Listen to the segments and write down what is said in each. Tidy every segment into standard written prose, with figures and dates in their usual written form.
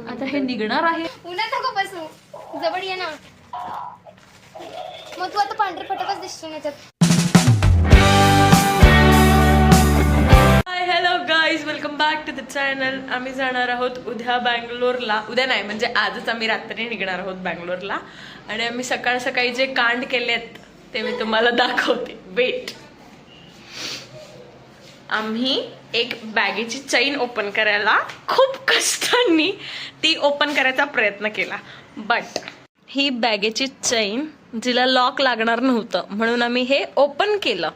आता हे निघणार आहे. उन्हात नको बसू, जवळ ये ना. मग तू आता पांढरे फटाकच दिसतो याच्यात. Hi hello guys, welcome back to the channel. आम्ही जाणार आहोत उद्या बँगलोरला. उद्या नाही म्हणजे आजच आम्ही रात्री निघणार आहोत बँगलोरला. आणि आम्ही सकाळ सकाळी जे कांड केलेत ते मी तुम्हाला दाखवते. वेट. आम्ही एक बॅगेची चैन ओपन करायला खूप कष्टांनी ती ओपन करायचा प्रयत्न केला. बट ही बॅगेची चैन जिला लॉक लागणार नव्हतं म्हणून आम्ही हे ओपन केलं.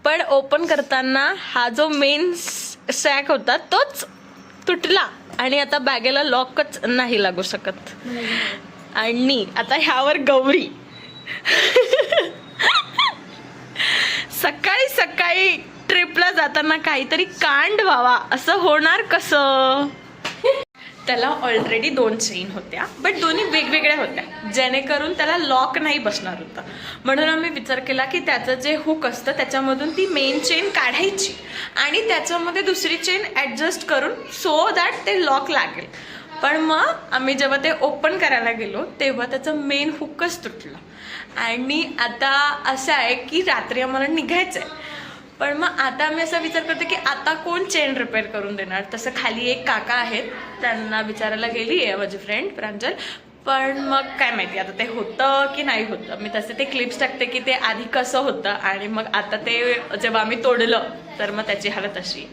पण ओपन करताना हा जो मेन सॅक होता तोच तुटला आणि आता बॅगेला लॉकच नाही लागू शकत. आणि आता ह्यावर गौरी सकाळी सकाळी ट्रिपला जाताना काहीतरी कांड व्हावा असं होणार कसं. त्याला ऑलरेडी 2 चेन होत्या बट दोन्ही वेगवेगळ्या होत्या जेणेकरून त्याला लॉक नाही बसणार होता. म्हणून आम्ही विचार केला की त्याचं जे हुक असतं त्याच्यामधून ती मेन चेन काढायची आणि त्याच्यामध्ये दुसरी चेन ॲडजस्ट करून सो दॅट ते लॉक लागेल. पण मग आम्ही जेव्हा ते ओपन करायला गेलो तेव्हा त्याचं मेन हुकच तुटलं. आणि आता असं आहे की रात्री आम्हाला निघायचं आहे. पण मग आता आम्ही असा विचार करतो की आता कोण चेन रिपेअर करून देणार. तसं खाली एक काका आहेत त्यांना विचारायला गेली आहे माझी फ्रेंड प्रांजल. पण मग काय माहिती आता ते होतं की नाही होतं. मी तसे ते क्लिप्स टाकते की ते आधी कसं होतं आणि मग आता ते जेव्हा आम्ही तोडलं तर मग त्याची हालत अशी.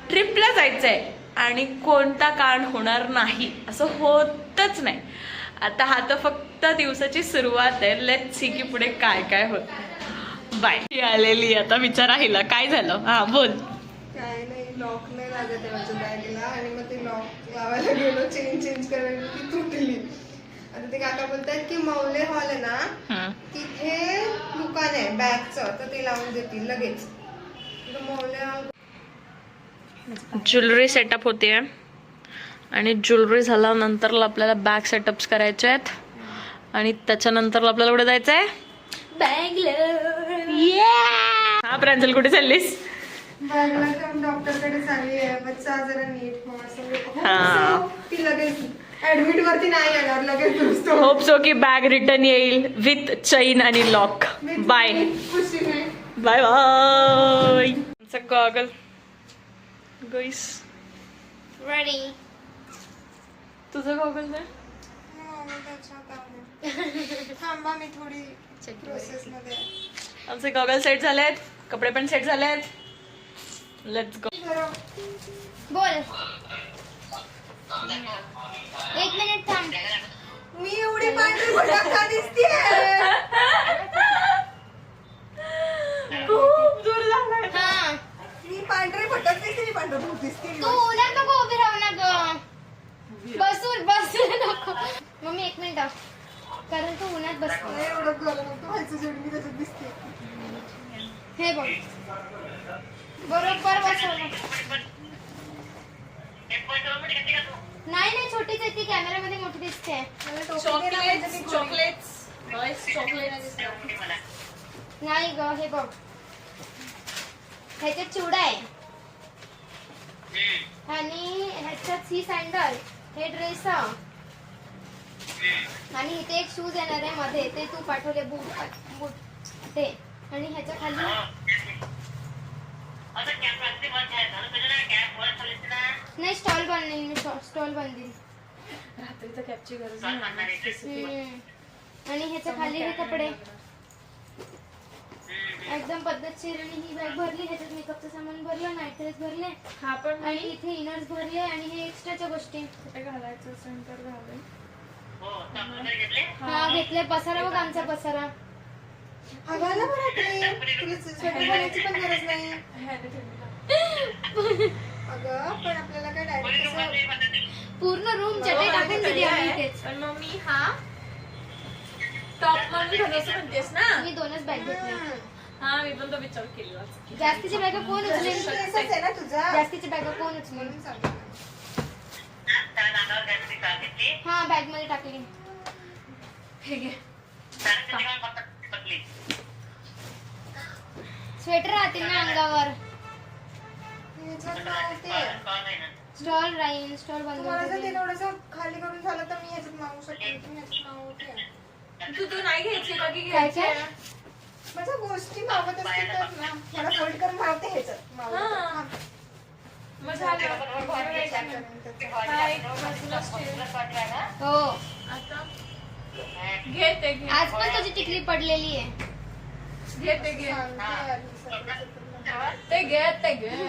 ट्रिपला जायचं आहे आणि कोणता कांड होणार नाही असं होतच नाही. आता हा तर फक्त दिवसाची सुरुवात आहे. लेट्स सी की पुढे काय काय होतं. बाय. आलेली आता विचार हिला काय झालं. हा बोल. काय नाही, लॉक नाही लागत आहे माझ्या बॅगला आणि मग ते लॉक लावायला गेलो, चेंज करायला ती तुटली. आता ते काका बोलतात की मौले हॉल आहे ना तिथे दुकान आहे बॅगचं तर ते लावून देतील लगेच. मौले हॉल ज्वेलरी सेटअप होते आणि ज्वेलरी झाल्यानंतर आपल्याला बॅग सेटअप्स करायचे आहेत आणि त्याच्यानंतर आपल्याला कुठे जायचं आहे बँगलोर. हा प्रांजल कुठे चाललीस. बॅगला जाऊन डॉक्टरकडे चालली आहे. बच्चा जरा नीट हा. ती लगेच ऍडमिट वरती नाही येणार, लगेच दुसतो. होप सो की बॅग रिटर्न येईल विथ चैन आणि लॉक. बाय खुशीने bye bye. Goggle guys ready. तुझं गॉगल नाही. थांबा मी थोडी प्रोसेस मध्ये. आमचे गॉगल सेट झालेत, कपडे पण सेट झालेत. Let's go. बोल. 1 मिनिट थांब. मी एवढी पांढरी फटाका दिसतीये. खूप दूर झालाय. हा मी पांढरी फटक दिसते, मी पांढरी दिसते. तू उन्हात नको उभी राहू ना ग. बसू नको. मम्मी 1 मिनिट कारण तू उन्हात बसतो. एवढं गरम होतं व्हायचं जेवढी मी त्याच्यात दिसते. हे बघ बरोबर बसवलं. नाही छोटीच आहे ती, कॅमेरामध्ये मोठी दिसते. नाही ग हे बघ ह्याच्यात चिवडा आहे आणि ह्याच्यात ही सँडल, हे ड्रेस आणि इथे एक शूज येणार आहे मध्ये ते तू पाठवले बूट ते. आणि ह्याच्या खाली नाही स्टॉल बनवेन मी, स्टॉल बनवेन रात्रीचा कॅपची गरज आणि ह्याच्या खाली हे कपडे एकदम पद्धतशीर. आणि ही बॅग भरली, ह्याच्यात मेकअपचं सामान भरलं, नाईट ड्रेस भरले. हा पण आणि इथे इनर्स भरले आणि हे एक्स्ट्राच्या गोष्टी कुठे घालायचं सेंटर घालेल. हा घेतले. पसारा बघ आमचा पसारा. अगाला बरं वाटले, तुला स्वेटर घालायची पण गरज नाही. अगं पण आपल्याला काय डायरेक्ट पूर्ण रूम चटई टाकून दिली आम्ही इथेच. पण मग मी हा टॉप मध्ये घालायचं म्हणतेस ना. मी 2च बॅग घेतले. हा मी पण तो विचार केला. जास्तीची बॅग कोण उचलेल. आहे ना तुझा. जास्तीची बॅग कोण उचलेल. हा बॅग मध्ये टाकली. हे घे. स्वेटर राहतील ना अंगावर. ह्याच्यात नव्हते. स्टॉल राहील, स्टॉल बंद तुम्हाला जर ते होईल. थोडंसं खाली करून झालं तर मी ह्याच्यात मागू शकते. तुम्ही ह्याच्यात मागवते. तू नाही घ्यायची का की काय काय? माझ्या गोष्टी मागत असतील तर ना मला फोल्ड करून मागते ह्याच्यात. मागवते. हा. मग झालं. हा, एक बाजूलाच ठेव. हो, आता घे ते घे. आज पण तुझी टिकली पडलेली आहे. घे ते घे. सांगते आधी सगळं. ते घे ते घे.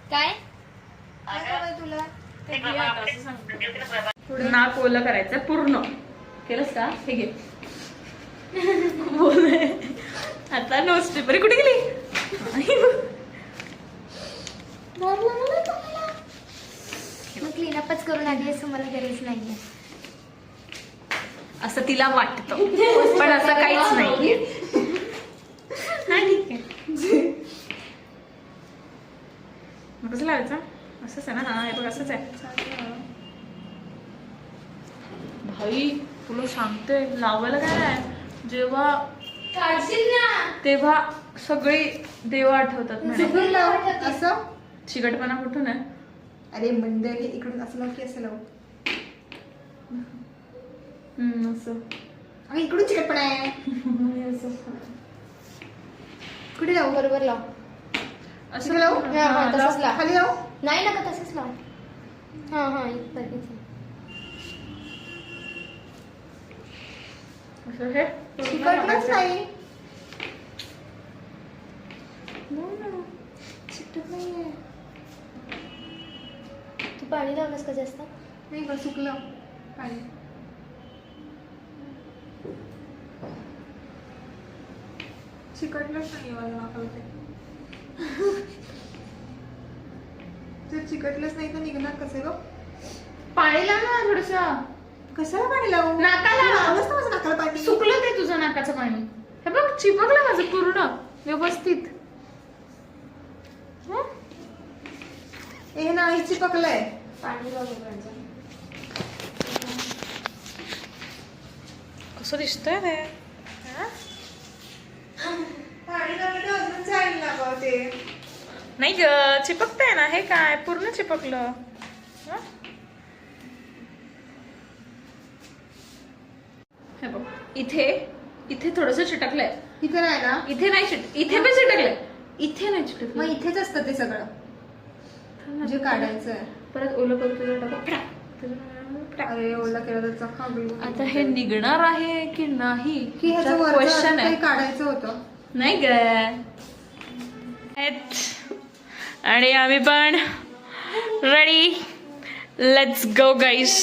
काय? काय हवंय तुला? ते घे आता असं सांगतो. नाक ओलं करायचं पूर्ण. केलंस का? हे घे. बोल. आता नोज पेपर कुठे गेली? मग क्लीनअपच करून आली असं मला गरज नाहीये. असं तिला वाटतं पण असं काहीच नाही. हा ठीक आहे. मग कसं लावायचं? असंच आहे ना? हा हे बघ असंच आहे. भाई तुला सांगते लावायला काय आहे, जेव्हा काढशील ना. तेव्हा सगळी देव आठवतात म्हणे. इकडून लाव. असं चिकटपणा कुठून आहे? अरे मंडळी इकडून असं लाव की असं लाव. असं. अगं इकडून चिकटपणा आहे. कुठे लावू? बरोबर लाव. असं लावू? हा, हा, तसंच लाव. खाली लावू? नाही नका तसंच लाव. हा हा इथपर्यंत. असं हे चिकटलंच नाही. चिकटत नाहीये. तू पाणी लावलंस का जास्त? नाही गं सुकलं पाणी. चिकटलंच नाही मला नाकाला. जर चिकटलंच नाही तर निघणार कसं गं? पाणी लाव ना थोडस. कशाला पाणी लावू? नाकाला. लावलंच ना माझं नाकाला पाणी. सुकलं ते तुझं नाकाचं पाणी. हे बघ चिपकलं माझं पूर्ण व्यवस्थित. हं? हे नाही चिपकलंय. पाणी लाव बरोबर. कसं दिसतंय ते? पाणी लावलं तर अजून जाईल ना गं ते. नाही ग चिपकतंय ना. हे काय पूर्ण चिपकलं. हं? हे बघ इथे इथे थोडस चिटकलंय. इथे नाही ना. इथे नाही इथे पण चिटकलंय. इथे नाही चिटकलं. मग इथेच असतं ते सगळं जे काढायचं आहे. परत ओलं करू तुझं टाका. अरे ओला केलं तर चक्का बिलकुल. आता हे निघणार आहे की नाही की ह्याचं क्वेश्चन वरचं आहे. काही काढायचं होतं. नाही ग. आणि आम्ही पण ready. Let's go guys.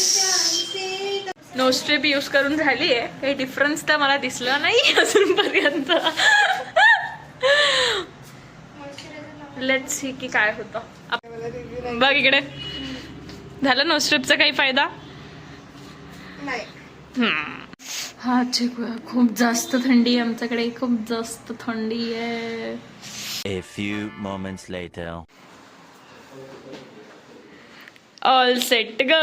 No strip use करून झाली आहे. काही डिफरन्स तर मला दिसला नाही अजूनपर्यंत. लेट्स सी की काय होतं. बघ इकडे झालं नो स्ट्रिपचा काही फायदा नाही. हा चिकूया. खूप जास्त थंडी आहे आमच्याकडे. खूप जास्त थंडी आहे. A few moments later. All set to go.